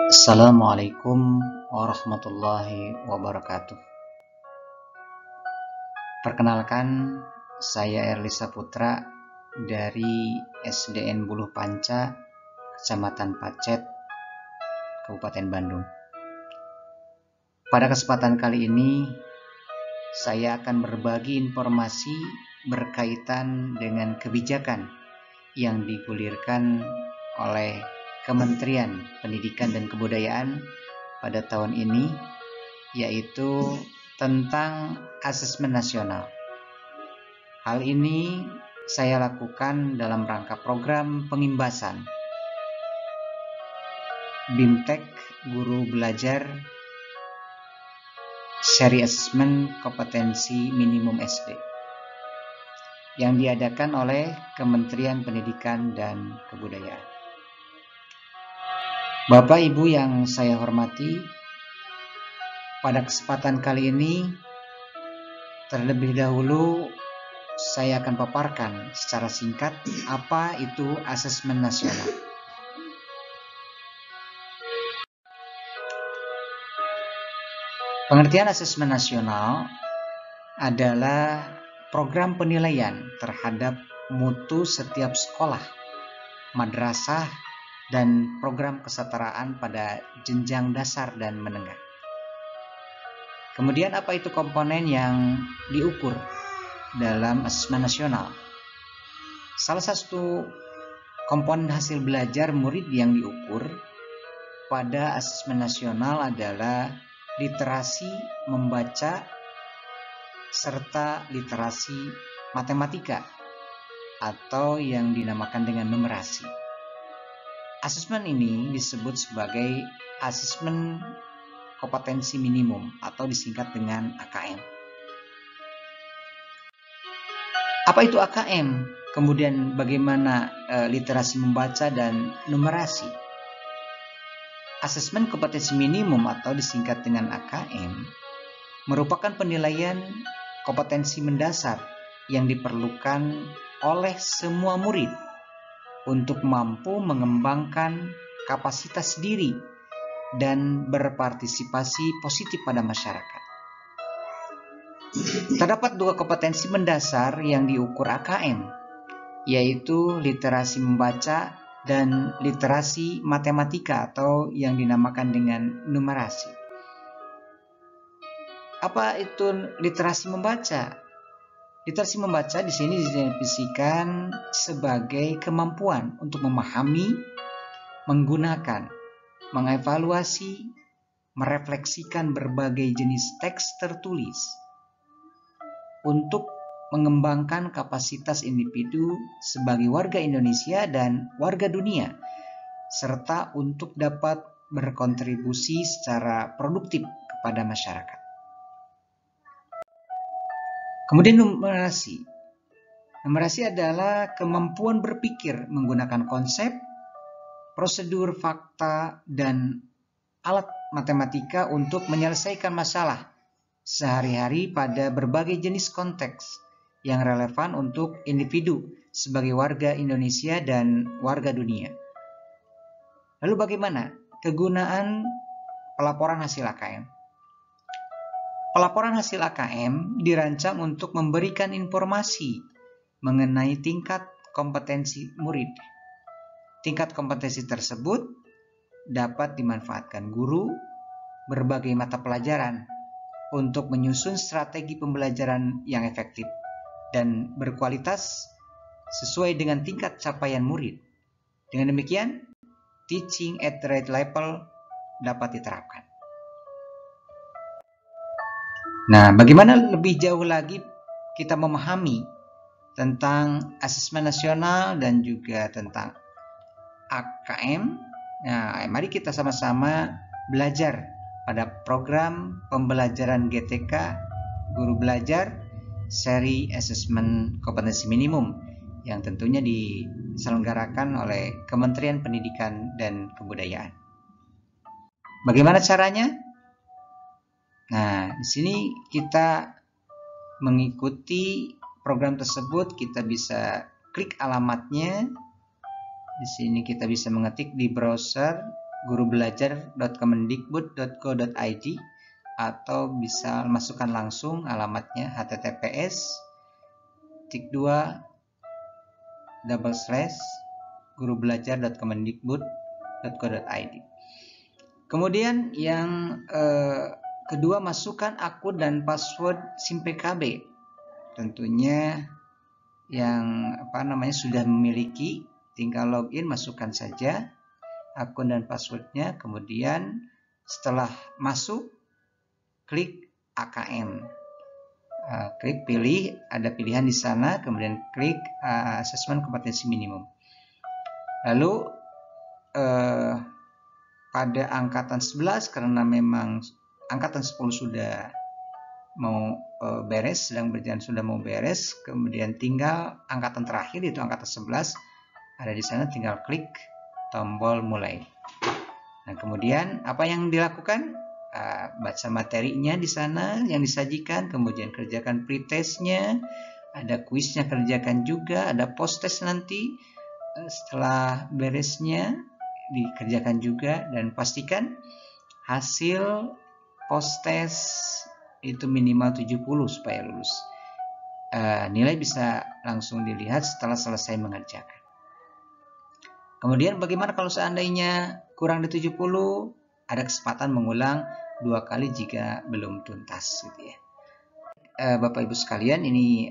Assalamualaikum warahmatullahi wabarakatuh. Perkenalkan, saya Erli Saputra dari SDN Buluh Panca, Kecamatan Pacet, Kabupaten Bandung. Pada kesempatan kali ini, saya akan berbagi informasi berkaitan dengan kebijakan yang digulirkan oleh Kementerian Pendidikan dan Kebudayaan pada tahun ini, yaitu tentang asesmen nasional. Hal ini saya lakukan dalam rangka program pengimbasan BIMTEK Guru Belajar Seri Asesmen Kompetensi Minimum SD yang diadakan oleh Kementerian Pendidikan dan Kebudayaan. Bapak Ibu yang saya hormati, pada kesempatan kali ini terlebih dahulu saya akan paparkan secara singkat apa itu asesmen nasional. Pengertian asesmen nasional adalah program penilaian terhadap mutu setiap sekolah, madrasah, dan program kesetaraan pada jenjang dasar dan menengah. Kemudian apa itu komponen yang diukur dalam asesmen nasional? Salah satu komponen hasil belajar murid yang diukur pada asesmen nasional adalah literasi membaca serta literasi matematika atau yang dinamakan dengan numerasi. Asesmen ini disebut sebagai asesmen kompetensi minimum atau disingkat dengan AKM. Apa itu AKM? Kemudian bagaimana literasi membaca dan numerasi? Asesmen kompetensi minimum atau disingkat dengan AKM merupakan penilaian kompetensi mendasar yang diperlukan oleh semua murid untuk mampu mengembangkan kapasitas diri dan berpartisipasi positif pada masyarakat. Terdapat dua kompetensi mendasar yang diukur AKM, yaitu literasi membaca dan literasi matematika atau yang dinamakan dengan numerasi. Apa itu literasi membaca? Literasi membaca di sini didefinisikan sebagai kemampuan untuk memahami, menggunakan, mengevaluasi, merefleksikan berbagai jenis teks tertulis untuk mengembangkan kapasitas individu sebagai warga Indonesia dan warga dunia, serta untuk dapat berkontribusi secara produktif kepada masyarakat. Kemudian numerasi. Numerasi adalah kemampuan berpikir menggunakan konsep, prosedur, fakta, dan alat matematika untuk menyelesaikan masalah sehari-hari pada berbagai jenis konteks yang relevan untuk individu sebagai warga Indonesia dan warga dunia. Lalu bagaimana kegunaan pelaporan hasil AKM? Pelaporan hasil AKM dirancang untuk memberikan informasi mengenai tingkat kompetensi murid. Tingkat kompetensi tersebut dapat dimanfaatkan guru berbagai mata pelajaran untuk menyusun strategi pembelajaran yang efektif dan berkualitas sesuai dengan tingkat capaian murid. Dengan demikian, teaching at the right level dapat diterapkan. Nah, bagaimana lebih jauh lagi kita memahami tentang asesmen nasional dan juga tentang AKM? Nah, mari kita sama-sama belajar pada program pembelajaran GTK Guru Belajar Seri Asesmen Kompetensi Minimum yang tentunya diselenggarakan oleh Kementerian Pendidikan dan Kebudayaan. Bagaimana caranya? Nah, di sini kita mengikuti program tersebut, kita bisa klik alamatnya. Di sini kita bisa mengetik di browser gurubelajar.kemendikbud.go.id, atau bisa masukkan langsung alamatnya https://gurubelajar.kemendikbud.go.id. Kemudian yang kedua, masukkan akun dan password SIM PKB. Tentunya yang sudah memiliki, tinggal login, masukkan saja akun dan passwordnya. Kemudian setelah masuk, klik AKM, klik pilih, ada pilihan di sana, kemudian klik asesmen kompetensi minimum. Lalu pada angkatan 11, karena memang angkatan 10 sudah mau beres, sedang berjalan, sudah mau beres, kemudian tinggal angkatan terakhir yaitu angkatan 11, ada di sana, tinggal klik tombol mulai. Nah, kemudian apa yang dilakukan? Baca materinya di sana yang disajikan, kemudian kerjakan pretestnya, ada kuisnya kerjakan juga, ada post test nanti. Setelah beresnya dikerjakan juga, dan pastikan hasil post test itu minimal 70 supaya lulus. Nilai bisa langsung dilihat setelah selesai mengerjakan. Kemudian bagaimana kalau seandainya kurang dari 70? Ada kesempatan mengulang 2 kali jika belum tuntas, gitu ya. Bapak Ibu sekalian, ini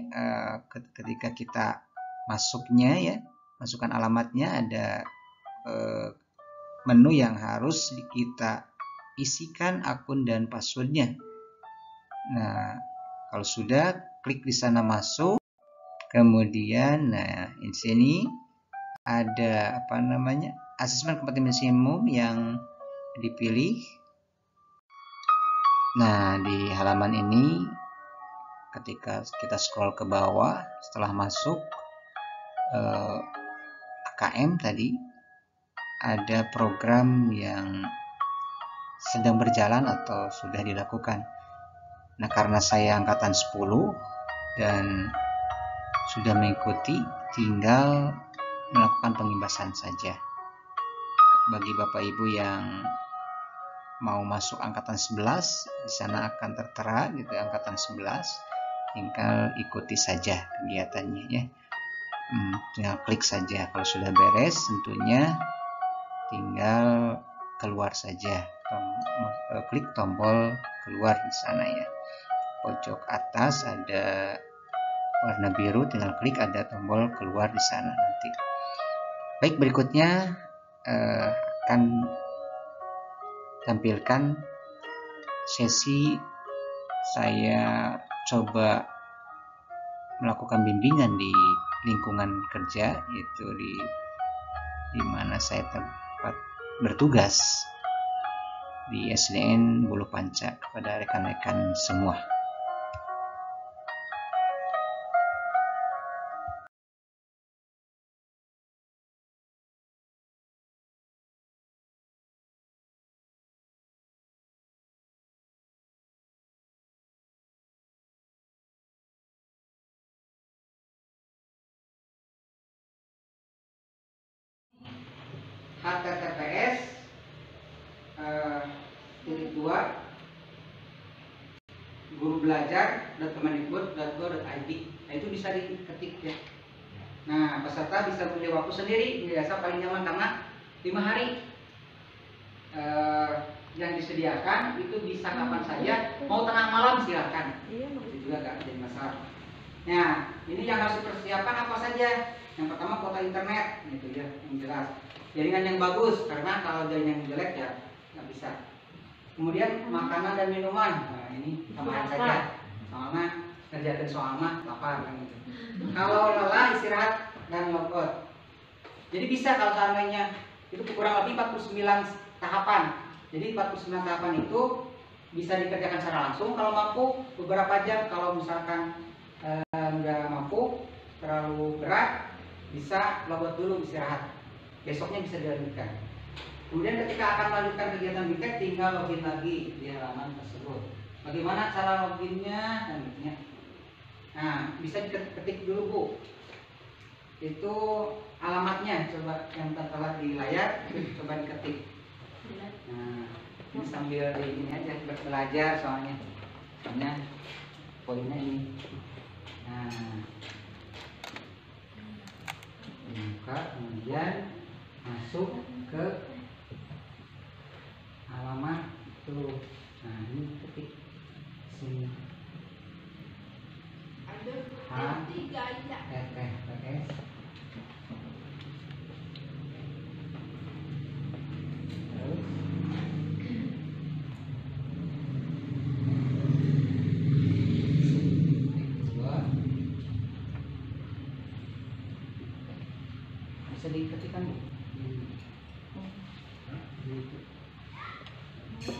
ketika kita masuknya ya, masukkan alamatnya, ada menu yang harus kita isikan akun dan passwordnya. Nah, kalau sudah, klik di sana masuk. Kemudian, di sini ada asesmen kompetensi minimum yang dipilih. Nah, di halaman ini ketika kita scroll ke bawah, setelah masuk AKM tadi, ada program yang sedang berjalan atau sudah dilakukan. Nah, karena saya angkatan 10 dan sudah mengikuti, tinggal melakukan pengimbasan saja. Bagi Bapak Ibu yang mau masuk angkatan 11, di sana akan tertera gitu, angkatan 11, tinggal ikuti saja kegiatannya ya. Tinggal klik saja. Kalau sudah beres, tentunya tinggal keluar saja. Klik tombol keluar di sana ya. Pojok atas ada warna biru, tinggal klik, ada tombol keluar di sana nanti. Baik, berikutnya akan tampilkan sesi saya coba melakukan bimbingan di lingkungan kerja, yaitu di mana saya tempat bertugas di SDN Bulu Panca, kepada rekan-rekan semua. https gurubelajar.kemendikbud.go.id. Nah, itu bisa diketik ya. Nah, peserta bisa memilih waktu sendiri, biasa paling nyaman karena 5 hari yang disediakan itu bisa kapan saja, mau tengah malam silakan, itu juga gak jadi masalah. Nah, ini yang harus dipersiapkan apa saja? Yang pertama, kuota internet, itu ya, yang jelas. Jaringan yang bagus, karena kalau jaringan yang jelek ya nggak bisa. Kemudian makanan dan minuman, nah ini tambahan saja, soalnya kerjakan soal mah lapar kan gitu. Kalau lelah, istirahat dan logout. Jadi bisa kalau seandainya itu kurang lebih 49 tahapan. Jadi 49 tahapan itu bisa dikerjakan secara langsung kalau mampu, beberapa jam. Kalau misalkan nggak mampu, terlalu berat, bisa logout dulu, istirahat. Besoknya bisa dilanjutkan. Kemudian ketika akan melanjutkan kegiatan BITEK, tinggal login lagi di halaman tersebut. Bagaimana cara loginnya dan gitu. Nah, bisa diketik dulu Bu. Itu alamatnya, coba yang tertera di layar, coba diketik. sambil di ini aja belajar soalnya poinnya ini. Nah, buka, kemudian masuk ke halaman itu. Nah, ini ketik sini HTTPS bisa diketikkan Bu.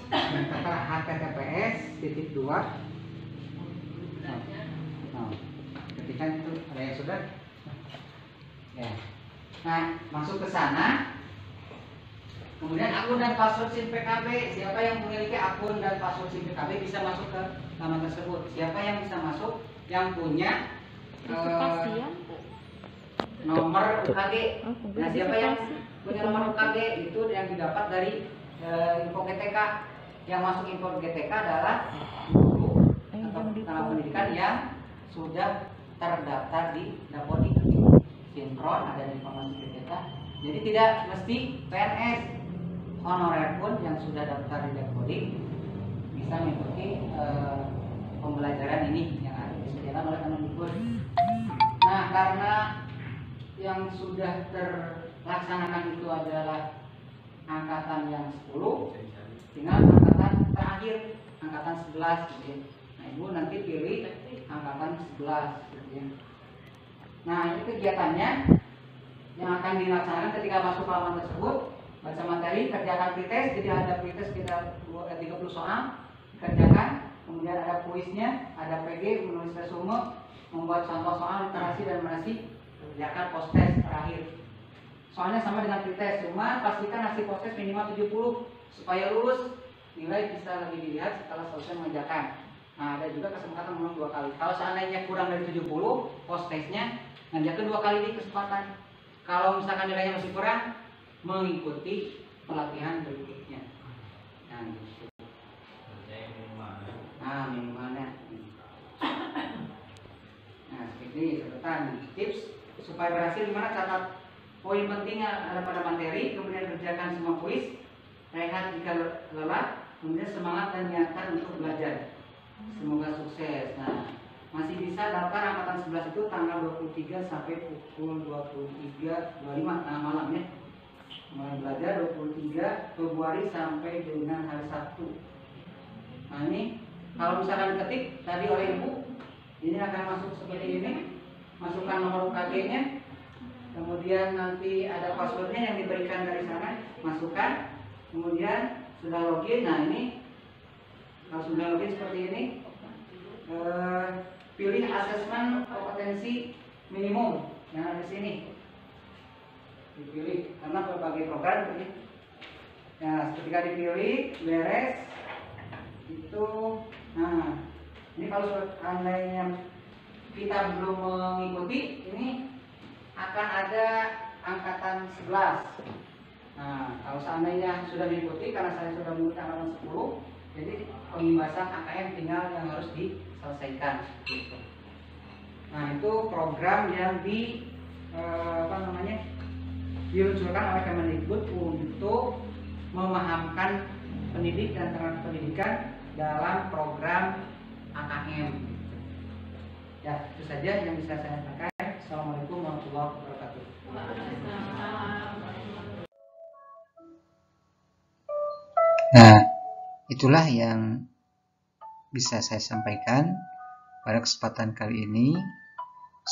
Yang kata HTTPS titik 2. Ketikkan itu ada yang sudah. Ya. Nah, masuk ke sana. Kemudian akun dan password SIM PKB. Siapa yang memiliki akun dan password SIM PKB bisa masuk ke laman tersebut. Siapa yang bisa masuk? Yang punya nomor UKG. Nah, siapa yang punya nomor UKG itu yang didapat dari info GTK. Yang masuk info GTK adalah guru atau tenaga pendidikan yang sudah terdaftar di Dapodik. Sinkron ada di informasi GTK. Jadi tidak mesti PNS, honorer pun yang sudah daftar di Dapodik bisa mengikuti pembelajaran ini yang disediakan oleh Kemendikbud. Nah, karena yang sudah terlaksanakan itu adalah angkatan yang 10, tinggal angkatan terakhir, angkatan 11 gitu ya. Nah, Ibu nanti pilih angkatan 11 gitu ya. Nah, ini kegiatannya yang akan dilaksanakan ketika masuk ke halaman tersebut. Baca materi, kerjakan pretest, jadi ada pretest sekitar 30 soal kerjakan, kemudian ada kuisnya, ada PG, menulis resume, membuat contoh soal literasi dan numerasi, kerjakan post test terakhir. Soalnya sama dengan pretest, cuma pastikan hasil post test minimal 70 supaya lulus, nilai bisa lebih dilihat setelah selesai mengerjakan. Nah, ada juga kesempatan mengulang 2 kali. Kalau seandainya kurang dari 70 post testnya, ngerjakan 2 kali di kesempatan. Kalau misalkan nilainya masih kurang, mengikuti pelatihan berikutnya. Nah, gitu. Nah, minimalnya. Nah, seperti catatan tips supaya berhasil gimana. Catat poin penting yang ada pada materi, kemudian kerjakan semua kuis, rehat jika lelah, kemudian semangat dan niatkan untuk belajar. Semoga sukses. Nah, masih bisa daftar angkatan 11 itu tanggal 23 sampai pukul 23.25 tengah malam ya. Mulai belajar 23 Februari sampai dengan hari Sabtu. Nah, ini kalau misalkan ketik tadi oleh Ibu, ini akan masuk seperti ini. Masukkan nomor UKG-nya. Kemudian nanti ada passwordnya yang diberikan dari sana, masukkan. Kemudian sudah login. Nah, ini kalau sudah login seperti ini, pilih asesmen kompetensi minimum yang ada di sini. Dipilih karena berbagai program ini. Nah, ketika dipilih beres itu, nah ini kalau seandainya kita belum mengikuti, ini akan ada angkatan 11. Nah, kalau seandainya sudah mengikuti, karena saya sudah mengikuti angkatan 10, jadi pembebasan AKM tinggal yang harus diselesaikan. Nah, itu program yang diluncurkan oleh Kemendikbud untuk memahamkan pendidik dan tenaga pendidikan dalam program AKM. Ya, itu saja yang bisa saya sampaikan. Assalamualaikum warahmatullahi wabarakatuh. Nah, itulah yang bisa saya sampaikan pada kesempatan kali ini.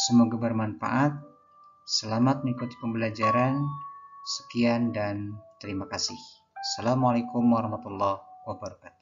Semoga bermanfaat. Selamat mengikuti pembelajaran. Sekian dan terima kasih. Assalamualaikum warahmatullahi wabarakatuh.